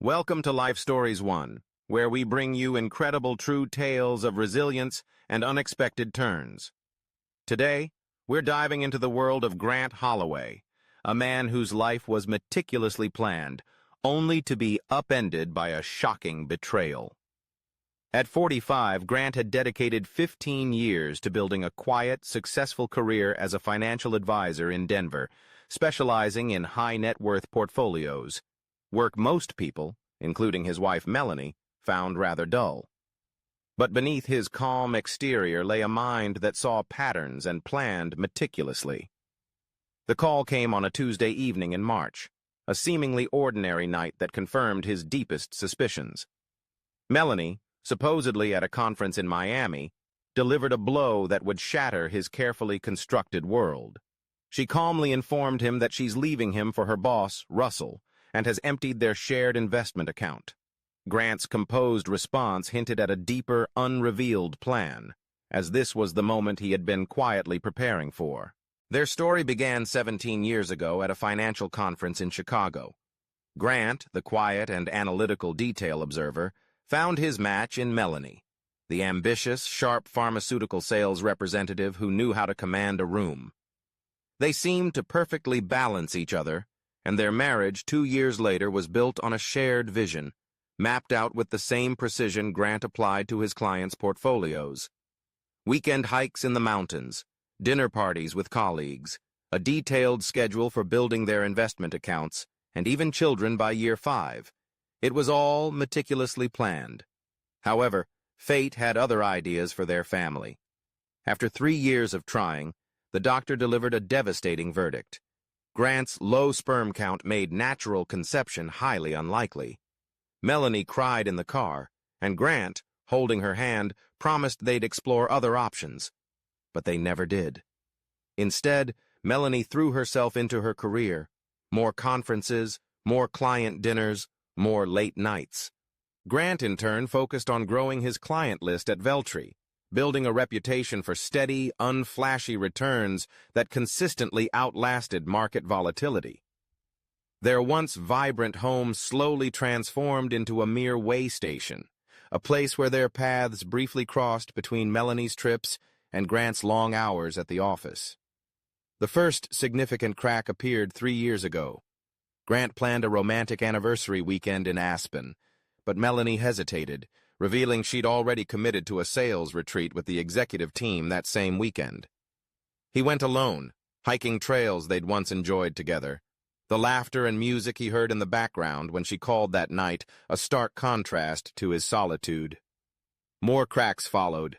Welcome to Life Stories 1, where we bring you incredible true tales of resilience and unexpected turns. Today, we're diving into the world of Grant Holloway, a man whose life was meticulously planned, only to be upended by a shocking betrayal. At 45, Grant had dedicated 15 years to building a quiet, successful career as a financial advisor in Denver, specializing in high-net-worth portfolios. Work most people, including his wife Melanie, found rather dull. But beneath his calm exterior lay a mind that saw patterns and planned meticulously. The call came on a Tuesday evening in March, a seemingly ordinary night that confirmed his deepest suspicions. Melanie, supposedly at a conference in Miami, delivered a blow that would shatter his carefully constructed world. She calmly informed him that she's leaving him for her boss, Russell, and has emptied their shared investment account. Grant's composed response hinted at a deeper, unrevealed plan, as this was the moment he had been quietly preparing for. Their story began 17 years ago at a financial conference in Chicago. Grant, the quiet and analytical detail observer, found his match in Melanie, the ambitious, sharp pharmaceutical sales representative who knew how to command a room. They seemed to perfectly balance each other, and their marriage 2 years later was built on a shared vision, mapped out with the same precision Grant applied to his clients' portfolios. Weekend hikes in the mountains, dinner parties with colleagues, a detailed schedule for building their investment accounts, and even children by year 5. It was all meticulously planned. However, fate had other ideas for their family. After 3 years of trying, the doctor delivered a devastating verdict. Grant's low sperm count made natural conception highly unlikely. Melanie cried in the car, and Grant, holding her hand, promised they'd explore other options. But they never did. Instead, Melanie threw herself into her career. More conferences, more client dinners, more late nights. Grant, in turn, focused on growing his client list at Veltri, building a reputation for steady, unflashy returns that consistently outlasted market volatility. Their once vibrant home slowly transformed into a mere way station, a place where their paths briefly crossed between Melanie's trips and Grant's long hours at the office. The first significant crack appeared 3 years ago. Grant planned a romantic anniversary weekend in Aspen, but Melanie hesitated, revealing she'd already committed to a sales retreat with the executive team that same weekend. He went alone, hiking trails they'd once enjoyed together. The laughter and music he heard in the background when she called that night a stark contrast to his solitude. More cracks followed.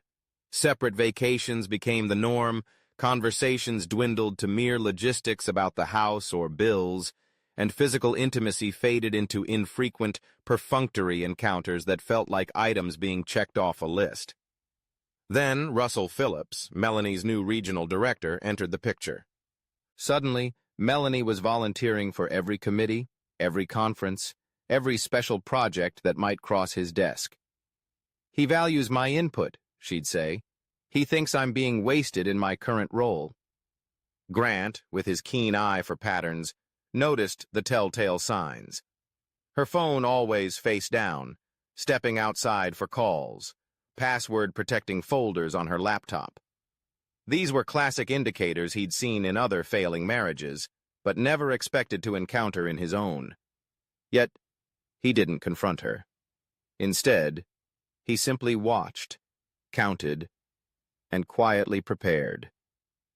Separate vacations became the norm, conversations dwindled to mere logistics about the house or bills, and physical intimacy faded into infrequent, perfunctory encounters that felt like items being checked off a list. Then Russell Phillips, Melanie's new regional director, entered the picture. Suddenly, Melanie was volunteering for every committee, every conference, every special project that might cross his desk. "He values my input," she'd say. "He thinks I'm being wasted in my current role." Grant, with his keen eye for patterns, noticed the telltale signs. Her phone always face down, stepping outside for calls, password-protecting folders on her laptop. These were classic indicators he'd seen in other failing marriages, but never expected to encounter in his own. Yet, he didn't confront her. Instead, he simply watched, counted, and quietly prepared.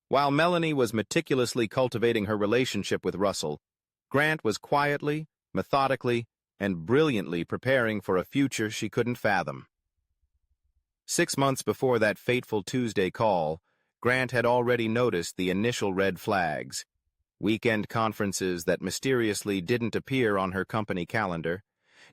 While Melanie was meticulously cultivating her relationship with Russell, Grant was quietly, methodically, and brilliantly preparing for a future she couldn't fathom. 6 months before that fateful Tuesday call, Grant had already noticed the initial red flags: weekend conferences that mysteriously didn't appear on her company calendar,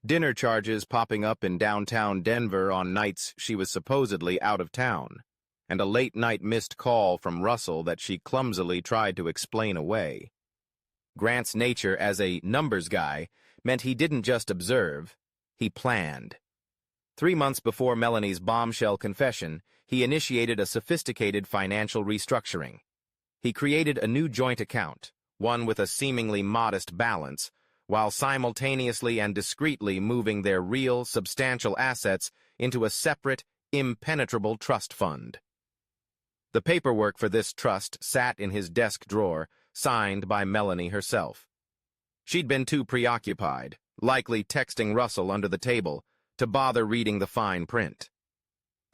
dinner charges popping up in downtown Denver on nights she was supposedly out of town, and a late-night missed call from Russell that she clumsily tried to explain away. Grant's nature as a numbers guy meant he didn't just observe, he planned. 3 months before Melanie's bombshell confession, he initiated a sophisticated financial restructuring. He created a new joint account, one with a seemingly modest balance, while simultaneously and discreetly moving their real, substantial assets into a separate, impenetrable trust fund. The paperwork for this trust sat in his desk drawer, signed by Melanie herself. She'd been too preoccupied, likely texting Russell under the table, to bother reading the fine print.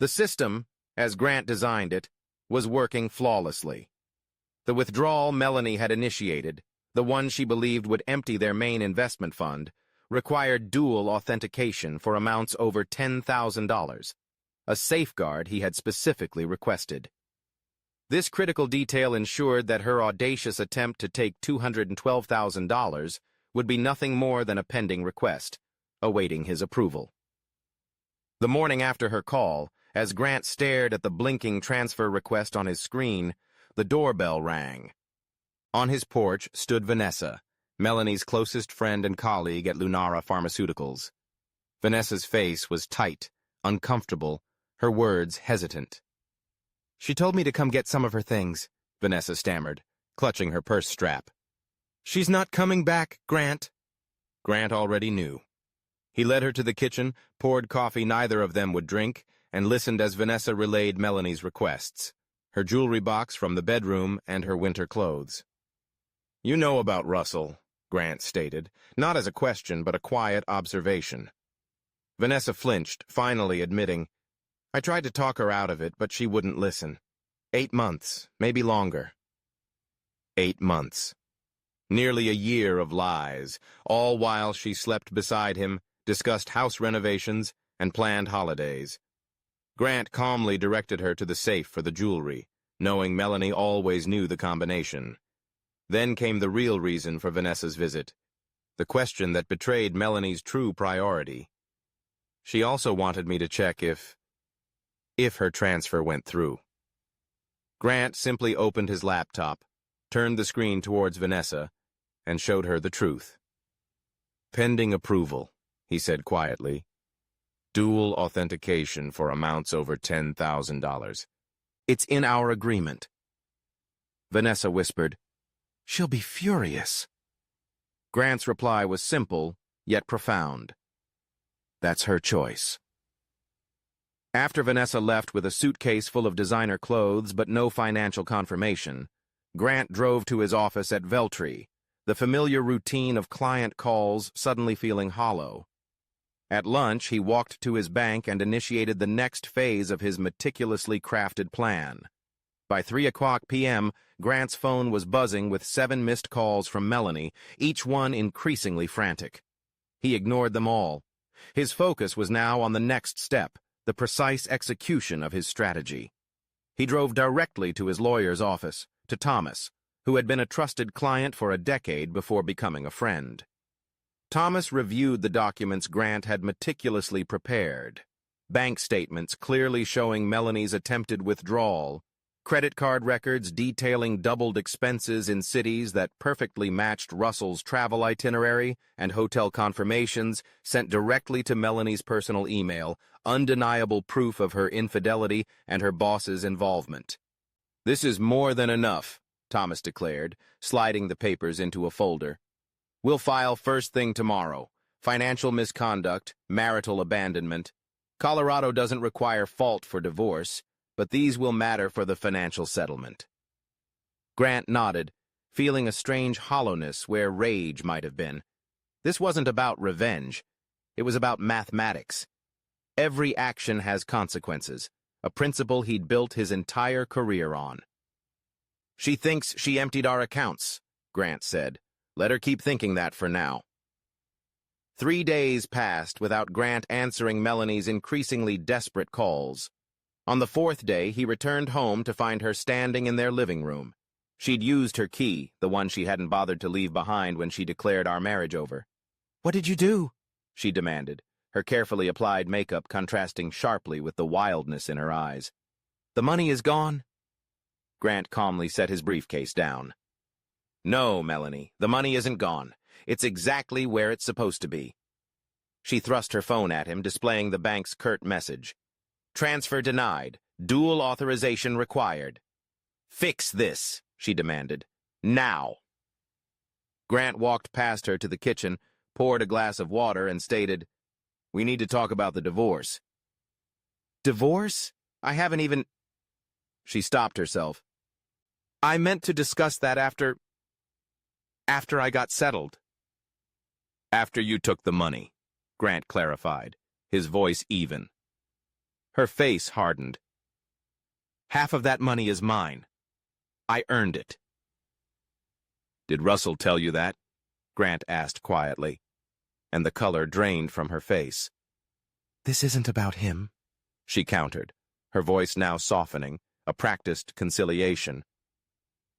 The system, as Grant designed it, was working flawlessly. The withdrawal Melanie had initiated, the one she believed would empty their main investment fund, required dual authentication for amounts over $10,000, a safeguard he had specifically requested. This critical detail ensured that her audacious attempt to take $212,000 would be nothing more than a pending request, awaiting his approval. The morning after her call, as Grant stared at the blinking transfer request on his screen, the doorbell rang. On his porch stood Vanessa, Melanie's closest friend and colleague at Lunara Pharmaceuticals. Vanessa's face was tight, uncomfortable, her words hesitant. "She told me to come get some of her things," Vanessa stammered, clutching her purse strap. "She's not coming back, Grant." Grant already knew. He led her to the kitchen, poured coffee neither of them would drink, and listened as Vanessa relayed Melanie's requests, her jewelry box from the bedroom and her winter clothes. "You know about Russell," Grant stated, not as a question but a quiet observation. Vanessa flinched, finally admitting, "I tried to talk her out of it, but she wouldn't listen. 8 months, maybe longer." 8 months. Nearly a year of lies, all while she slept beside him, discussed house renovations, and planned holidays. Grant calmly directed her to the safe for the jewelry, knowing Melanie always knew the combination. Then came the real reason for Vanessa's visit, the question that betrayed Melanie's true priority. She also wanted me to check if her transfer went through. Grant simply opened his laptop, turned the screen towards Vanessa, and showed her the truth. "Pending approval," he said quietly. "Dual authentication for amounts over $10,000. It's in our agreement." Vanessa whispered, "She'll be furious." Grant's reply was simple, yet profound. "That's her choice." After Vanessa left with a suitcase full of designer clothes but no financial confirmation, Grant drove to his office at Veltree, the familiar routine of client calls suddenly feeling hollow. At lunch, he walked to his bank and initiated the next phase of his meticulously crafted plan. By 3:00 p.m., Grant's phone was buzzing with 7 missed calls from Melanie, each one increasingly frantic. He ignored them all. His focus was now on the next step, the precise execution of his strategy. He drove directly to his lawyer's office, to Thomas, who had been a trusted client for a decade before becoming a friend. Thomas reviewed the documents Grant had meticulously prepared. Bank statements clearly showing Melanie's attempted withdrawal, credit card records detailing doubled expenses in cities that perfectly matched Russell's travel itinerary, and hotel confirmations sent directly to Melanie's personal email, undeniable proof of her infidelity and her boss's involvement. "This is more than enough," Thomas declared, sliding the papers into a folder. "We'll file first thing tomorrow. Financial misconduct, marital abandonment. Colorado doesn't require fault for divorce, but these will matter for the financial settlement." Grant nodded, feeling a strange hollowness where rage might have been. This wasn't about revenge. It was about mathematics. Every action has consequences, a principle he'd built his entire career on. "She thinks she emptied our accounts," Grant said. "Let her keep thinking that for now." 3 days passed without Grant answering Melanie's increasingly desperate calls. On the 4th day, he returned home to find her standing in their living room. She'd used her key, the one she hadn't bothered to leave behind when she declared our marriage over. "What did you do?" she demanded, her carefully applied makeup contrasting sharply with the wildness in her eyes. "The money is gone?" Grant calmly set his briefcase down. "No, Melanie, the money isn't gone. It's exactly where it's supposed to be." She thrust her phone at him, displaying the bank's curt message. "Transfer denied. Dual authorization required." "Fix this," she demanded. "Now." Grant walked past her to the kitchen, poured a glass of water, and stated, "We need to talk about the divorce." "Divorce? I haven't even—" She stopped herself. "I meant to discuss that after I got settled." "After you took the money," Grant clarified, his voice even. Her face hardened. "Half of that money is mine. I earned it." "Did Russell tell you that?" Grant asked quietly, and the color drained from her face. "This isn't about him," she countered, her voice now softening, a practiced conciliation.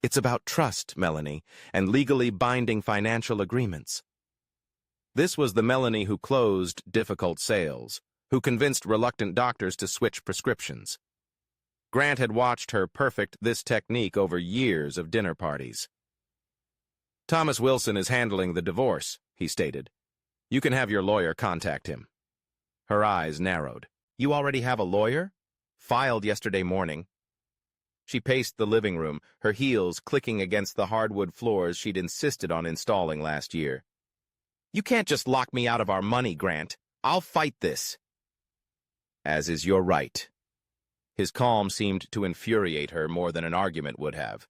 "It's about trust, Melanie, and legally binding financial agreements." This was the Melanie who closed difficult sales, who convinced reluctant doctors to switch prescriptions. Grant had watched her perfect this technique over years of dinner parties. "Thomas Wilson is handling the divorce," he stated. "You can have your lawyer contact him." Her eyes narrowed. "You already have a lawyer?" "Filed yesterday morning." She paced the living room, her heels clicking against the hardwood floors she'd insisted on installing last year. "You can't just lock me out of our money, Grant. I'll fight this." "As is your right." His calm seemed to infuriate her more than an argument would have.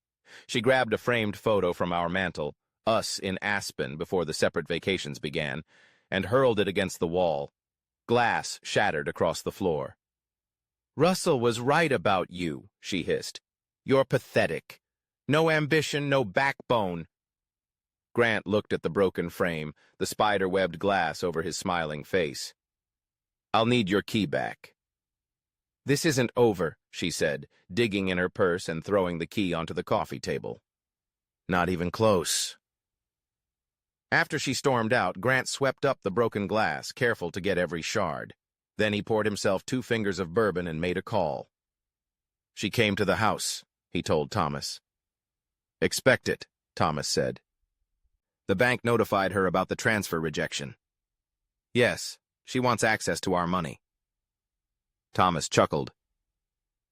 She grabbed a framed photo from our mantel, us in Aspen before the separate vacations began, and hurled it against the wall. Glass shattered across the floor. "Russell was right about you," she hissed. "You're pathetic. No ambition, no backbone." Grant looked at the broken frame, the spider-webbed glass over his smiling face. "I'll need your key back." "This isn't over," she said, digging in her purse and throwing the key onto the coffee table. "Not even close." After she stormed out, Grant swept up the broken glass, careful to get every shard. Then he poured himself 2 fingers of bourbon and made a call. "She came to the house," he told Thomas. "Expect it," Thomas said. "The bank notified her about the transfer rejection." "Yes, she wants access to our money." Thomas chuckled.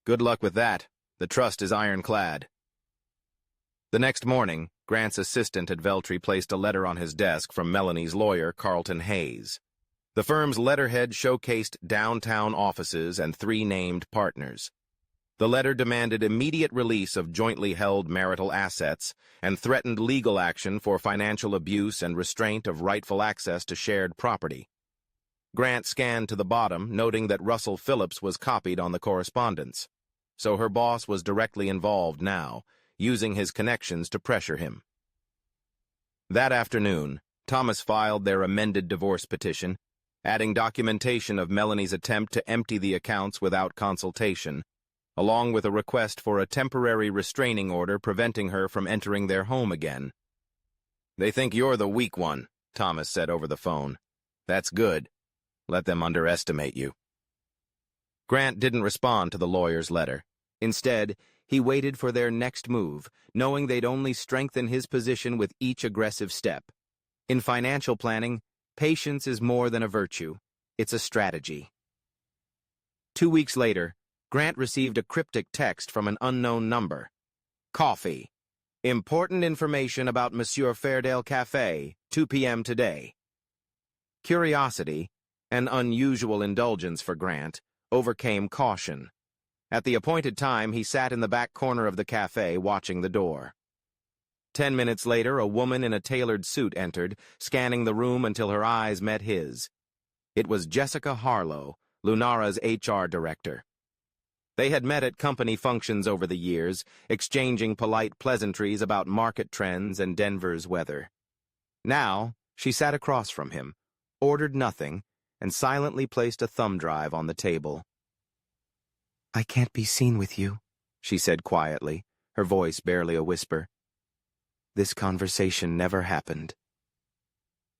"Good luck with that. The trust is ironclad." The next morning, Grant's assistant at Veltri placed a letter on his desk from Melanie's lawyer, Carlton Hayes. The firm's letterhead showcased downtown offices and 3 named partners. The letter demanded immediate release of jointly held marital assets and threatened legal action for financial abuse and restraint of rightful access to shared property. Grant scanned to the bottom, noting that Russell Phillips was copied on the correspondence. So her boss was directly involved now, using his connections to pressure him. That afternoon, Thomas filed their amended divorce petition, adding documentation of Melanie's attempt to empty the accounts without consultation, along with a request for a temporary restraining order preventing her from entering their home again. "They think you're the weak one," Thomas said over the phone. "That's good. Let them underestimate you." Grant didn't respond to the lawyer's letter. Instead, he waited for their next move, knowing they'd only strengthen his position with each aggressive step. In financial planning, patience is more than a virtue. It's a strategy. 2 weeks later, Grant received a cryptic text from an unknown number. "Coffee. Important information about Monsieur Fairdale Café, 2 p.m. today." Curiosity, an unusual indulgence for Grant, overcame caution. At the appointed time, he sat in the back corner of the cafe watching the door. 10 minutes later, a woman in a tailored suit entered, scanning the room until her eyes met his. It was Jessica Harlow, Lunara's HR director. They had met at company functions over the years, exchanging polite pleasantries about market trends and Denver's weather. Now, she sat across from him, ordered nothing, and silently placed a thumb drive on the table. "I can't be seen with you," she said quietly, her voice barely a whisper. "This conversation never happened."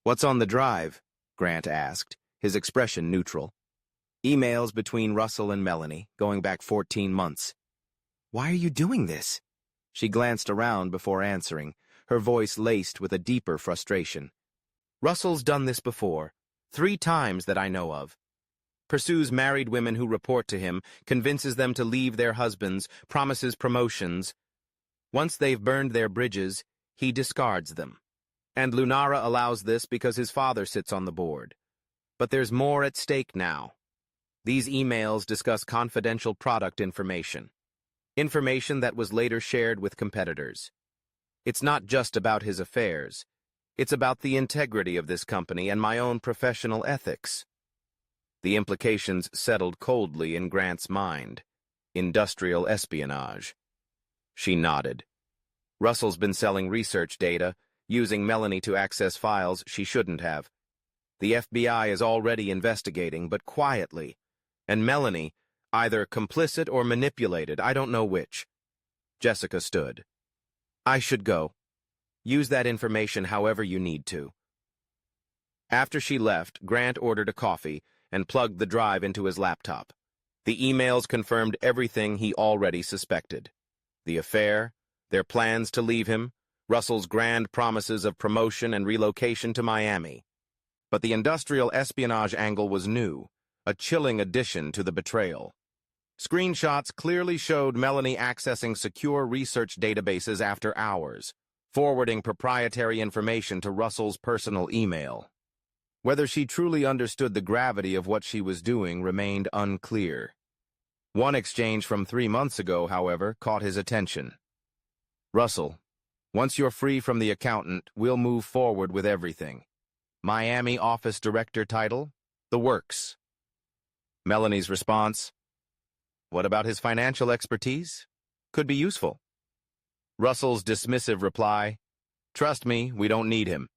"What's on the drive?" Grant asked, his expression neutral. "Emails between Russell and Melanie, going back 14 months. "Why are you doing this?" She glanced around before answering, her voice laced with a deeper frustration. "Russell's done this before, 3 times that I know of. Pursues married women who report to him, convinces them to leave their husbands, promises promotions. Once they've burned their bridges, he discards them. And Lunara allows this because his father sits on the board. But there's more at stake now. These emails discuss confidential product information. Information that was later shared with competitors. It's not just about his affairs. It's about the integrity of this company and my own professional ethics. The implications settled coldly in Grant's mind. Industrial espionage. She nodded. Russell's been selling research data, using Melanie to access files she shouldn't have. The FBI is already investigating, but quietly. And Melanie, either complicit or manipulated, I don't know which. Jessica stood. I should go. Use that information however you need to. After she left, Grant ordered a coffee and plugged the drive into his laptop. The emails confirmed everything he already suspected. The affair, their plans to leave him, Russell's grand promises of promotion and relocation to Miami. But the industrial espionage angle was new, a chilling addition to the betrayal. Screenshots clearly showed Melanie accessing secure research databases after hours, forwarding proprietary information to Russell's personal email. Whether she truly understood the gravity of what she was doing remained unclear. One exchange from 3 months ago, however, caught his attention. Russell, once you're free from the accountant, we'll move forward with everything. Miami office director title? The works. Melanie's response? What about his financial expertise? Could be useful. Russell's dismissive reply? Trust me, we don't need him.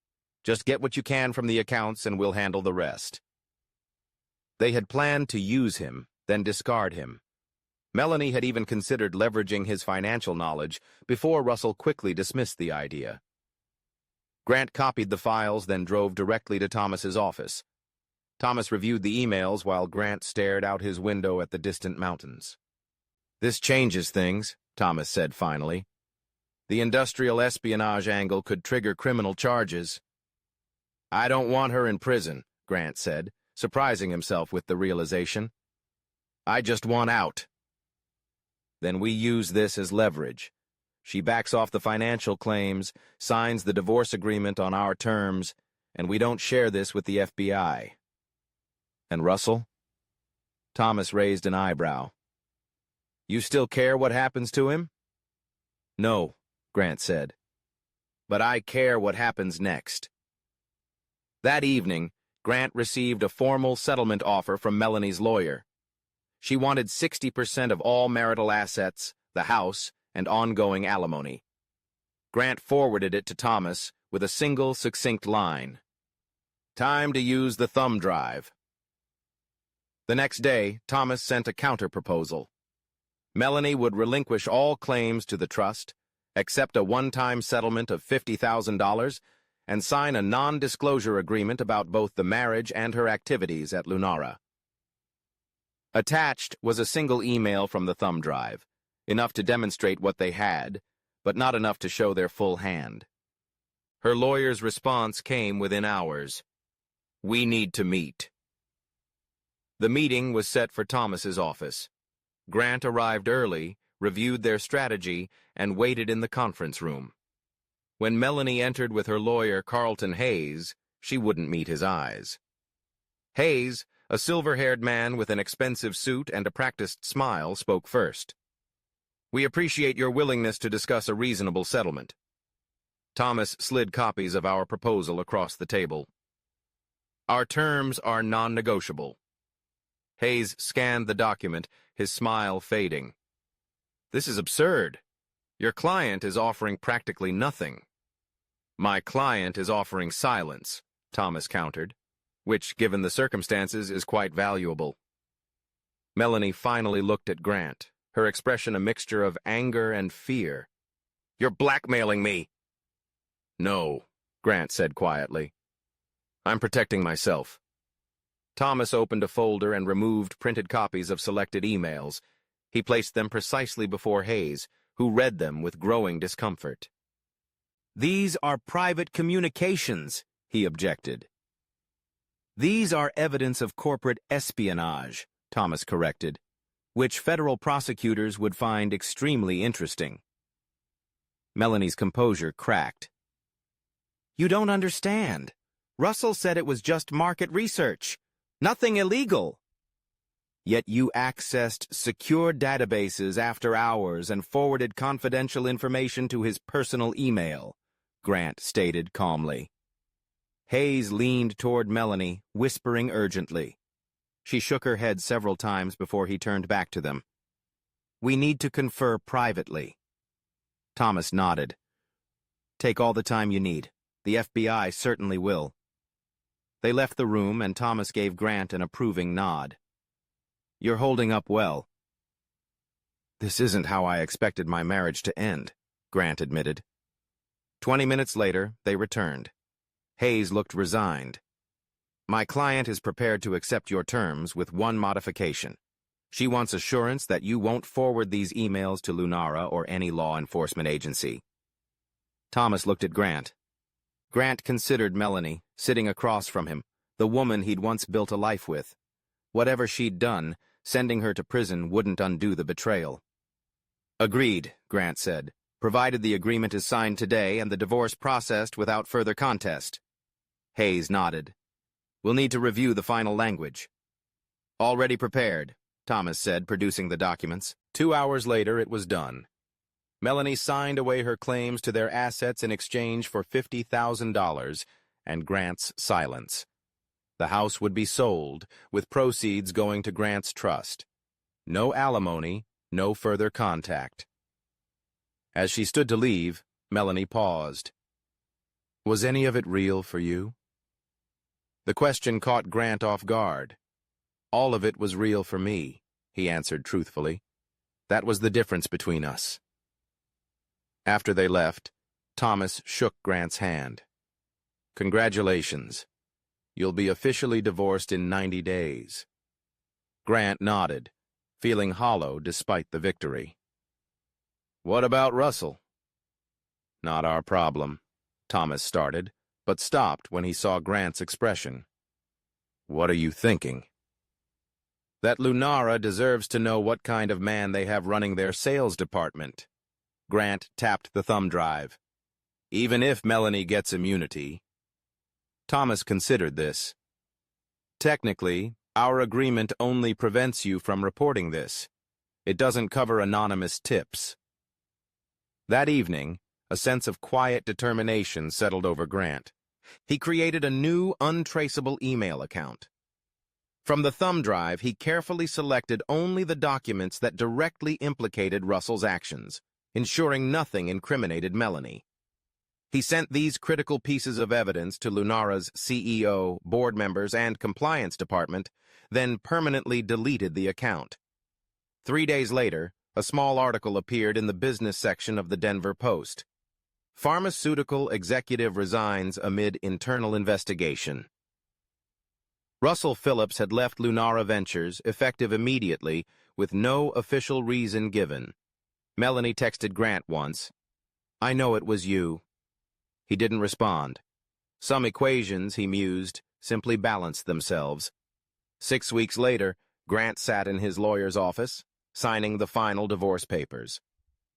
Just get what you can from the accounts and we'll handle the rest. They had planned to use him, then discard him. Melanie had even considered leveraging his financial knowledge before Russell quickly dismissed the idea. Grant copied the files, then drove directly to Thomas's office. Thomas reviewed the emails while Grant stared out his window at the distant mountains. This changes things, Thomas said finally. The industrial espionage angle could trigger criminal charges. I don't want her in prison, Grant said, surprising himself with the realization. I just want out. Then we use this as leverage. She backs off the financial claims, signs the divorce agreement on our terms, and we don't share this with the FBI. And Russell? Thomas raised an eyebrow. You still care what happens to him? No, Grant said. But I care what happens next. That evening, Grant received a formal settlement offer from Melanie's lawyer. She wanted 60% of all marital assets, the house, and ongoing alimony. Grant forwarded it to Thomas with a single succinct line. Time to use the thumb drive. The next day, Thomas sent a counter-proposal. Melanie would relinquish all claims to the trust, accept a one-time settlement of $50,000, and sign a non-disclosure agreement about both the marriage and her activities at Lunara. Attached was a single email from the thumb drive, enough to demonstrate what they had, but not enough to show their full hand. Her lawyer's response came within hours. We need to meet. The meeting was set for Thomas's office. Grant arrived early, reviewed their strategy, and waited in the conference room. When Melanie entered with her lawyer, Carlton Hayes, she wouldn't meet his eyes. Hayes, a silver-haired man with an expensive suit and a practiced smile, spoke first. We appreciate your willingness to discuss a reasonable settlement. Thomas slid copies of our proposal across the table. Our terms are non-negotiable. Hayes scanned the document, his smile fading. This is absurd. Your client is offering practically nothing. My client is offering silence, Thomas countered, which, given the circumstances, is quite valuable. Melanie finally looked at Grant, her expression a mixture of anger and fear. You're blackmailing me. No, Grant said quietly. I'm protecting myself. Thomas opened a folder and removed printed copies of selected emails. He placed them precisely before Hayes, who read them with growing discomfort. These are private communications, he objected. These are evidence of corporate espionage, Thomas corrected, which federal prosecutors would find extremely interesting. Melanie's composure cracked. You don't understand. Russell said it was just market research. Nothing illegal. Yet you accessed secure databases after hours and forwarded confidential information to his personal email, Grant stated calmly. Hayes leaned toward Melanie, whispering urgently. She shook her head several times before he turned back to them. We need to confer privately. Thomas nodded. Take all the time you need. The FBI certainly will. They left the room and Thomas gave Grant an approving nod. You're holding up well. This isn't how I expected my marriage to end, Grant admitted. 20 minutes later, they returned. Hayes looked resigned. My client is prepared to accept your terms with one modification. She wants assurance that you won't forward these emails to Lunara or any law enforcement agency. Thomas looked at Grant. Grant considered Melanie, sitting across from him, the woman he'd once built a life with. Whatever she'd done, sending her to prison wouldn't undo the betrayal. Agreed, Grant said, provided the agreement is signed today and the divorce processed without further contest. Hayes nodded. We'll need to review the final language. Already prepared, Thomas said, producing the documents. 2 hours later, it was done. Melanie signed away her claims to their assets in exchange for $50,000 and Grant's silence. The house would be sold, with proceeds going to Grant's trust. No alimony, no further contact. As she stood to leave, Melanie paused. Was any of it real for you? The question caught Grant off guard. All of it was real for me, he answered truthfully. That was the difference between us. After they left, Thomas shook Grant's hand. Congratulations. You'll be officially divorced in 90 days. Grant nodded, feeling hollow despite the victory. What about Russell? Not our problem, Thomas started, but stopped when he saw Grant's expression. What are you thinking? That Lunara deserves to know what kind of man they have running their sales department. Grant tapped the thumb drive. Even if Melanie gets immunity. Thomas considered this. Technically, our agreement only prevents you from reporting this. It doesn't cover anonymous tips. That evening, a sense of quiet determination settled over Grant. He created a new, untraceable email account. From the thumb drive, he carefully selected only the documents that directly implicated Russell's actions, ensuring nothing incriminated Melanie. He sent these critical pieces of evidence to Lunara's CEO, board members, and compliance department, then permanently deleted the account. 3 days later, a small article appeared in the business section of the Denver Post. Pharmaceutical executive resigns amid internal investigation. Russell Phillips had left Lunara Ventures, effective immediately, with no official reason given. Melanie texted Grant once, I know it was you. He didn't respond. Some equations, he mused, simply balanced themselves. 6 weeks later, Grant sat in his lawyer's office, signing the final divorce papers.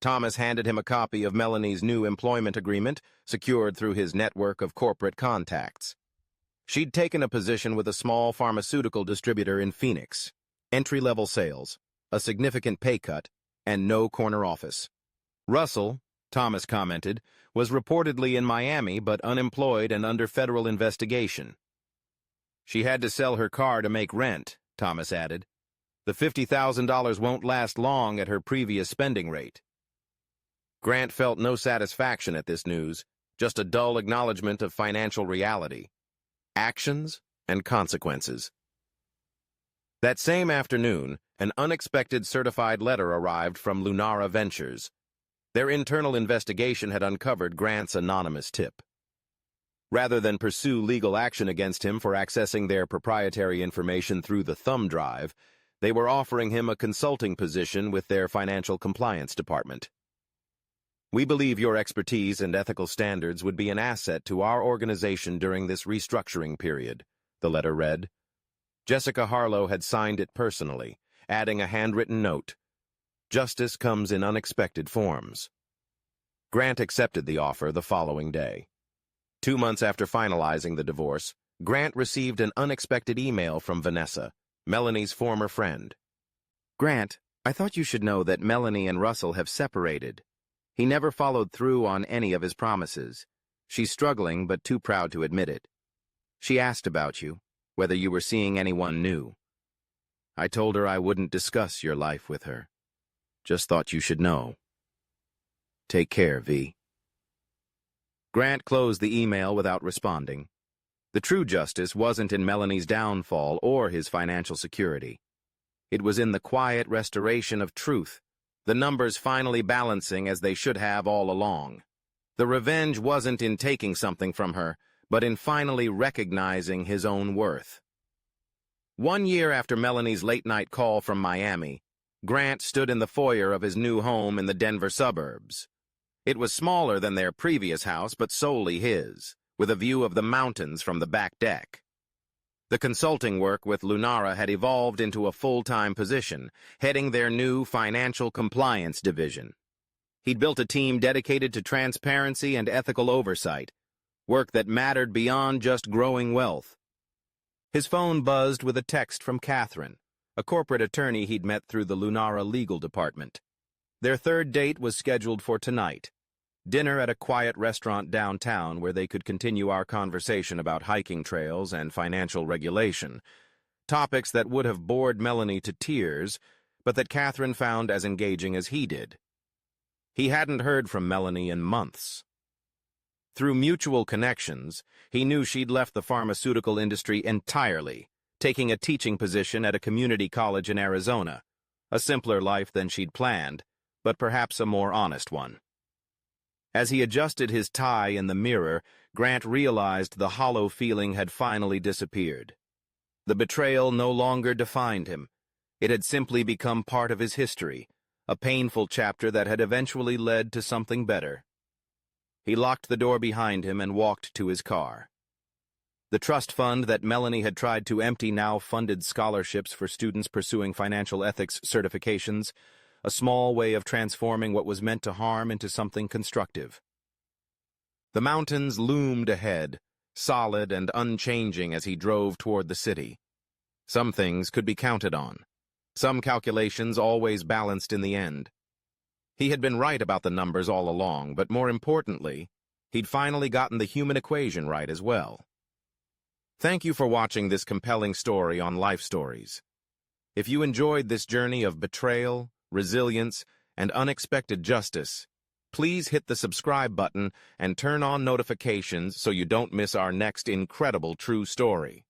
Thomas handed him a copy of Melanie's new employment agreement, secured through his network of corporate contacts. She'd taken a position with a small pharmaceutical distributor in Phoenix, entry-level sales, a significant pay cut, and no corner office. Russell, Thomas commented, was reportedly in Miami but unemployed and under federal investigation. She had to sell her car to make rent, Thomas added. The $50,000 won't last long at her previous spending rate. Grant felt no satisfaction at this news, just a dull acknowledgement of financial reality. Actions and consequences. That same afternoon, an unexpected certified letter arrived from Lunara Ventures. Their internal investigation had uncovered Grant's anonymous tip. Rather than pursue legal action against him for accessing their proprietary information through the thumb drive, they were offering him a consulting position with their financial compliance department. We believe your expertise and ethical standards would be an asset to our organization during this restructuring period, the letter read. Jessica Harlow had signed it personally, adding a handwritten note. Justice comes in unexpected forms. Grant accepted the offer the following day. 2 months after finalizing the divorce, Grant received an unexpected email from Vanessa, Melanie's former friend. Grant, I thought you should know that Melanie and Russell have separated. He never followed through on any of his promises. She's struggling, but too proud to admit it. She asked about you, whether you were seeing anyone new. I told her I wouldn't discuss your life with her. Just thought you should know. Take care, V. Grant closed the email without responding. The true justice wasn't in Melanie's downfall or his financial security. It was in the quiet restoration of truth, the numbers finally balancing as they should have all along. The revenge wasn't in taking something from her, but in finally recognizing his own worth. 1 year after Melanie's late-night call from Miami, Grant stood in the foyer of his new home in the Denver suburbs. It was smaller than their previous house, but solely his, with a view of the mountains from the back deck. The consulting work with Lunara had evolved into a full-time position, heading their new financial compliance division. He'd built a team dedicated to transparency and ethical oversight, work that mattered beyond just growing wealth. His phone buzzed with a text from Catherine, a corporate attorney he'd met through the Lunara legal department. Their third date was scheduled for tonight. Dinner at a quiet restaurant downtown where they could continue our conversation about hiking trails and financial regulation, topics that would have bored Melanie to tears, but that Catherine found as engaging as he did. He hadn't heard from Melanie in months. Through mutual connections, he knew she'd left the pharmaceutical industry entirely, taking a teaching position at a community college in Arizona, a simpler life than she'd planned, but perhaps a more honest one. As he adjusted his tie in the mirror, Grant realized the hollow feeling had finally disappeared. The betrayal no longer defined him. It had simply become part of his history, a painful chapter that had eventually led to something better. He locked the door behind him and walked to his car. The trust fund that Melanie had tried to empty now funded scholarships for students pursuing financial ethics certifications, a small way of transforming what was meant to harm into something constructive. The mountains loomed ahead, solid and unchanging as he drove toward the city. Some things could be counted on. Some calculations always balanced in the end. He had been right about the numbers all along, but more importantly, he'd finally gotten the human equation right as well. Thank you for watching this compelling story on Life Stories. If you enjoyed this journey of betrayal, resilience, and unexpected justice, please hit the subscribe button and turn on notifications so you don't miss our next incredible true story.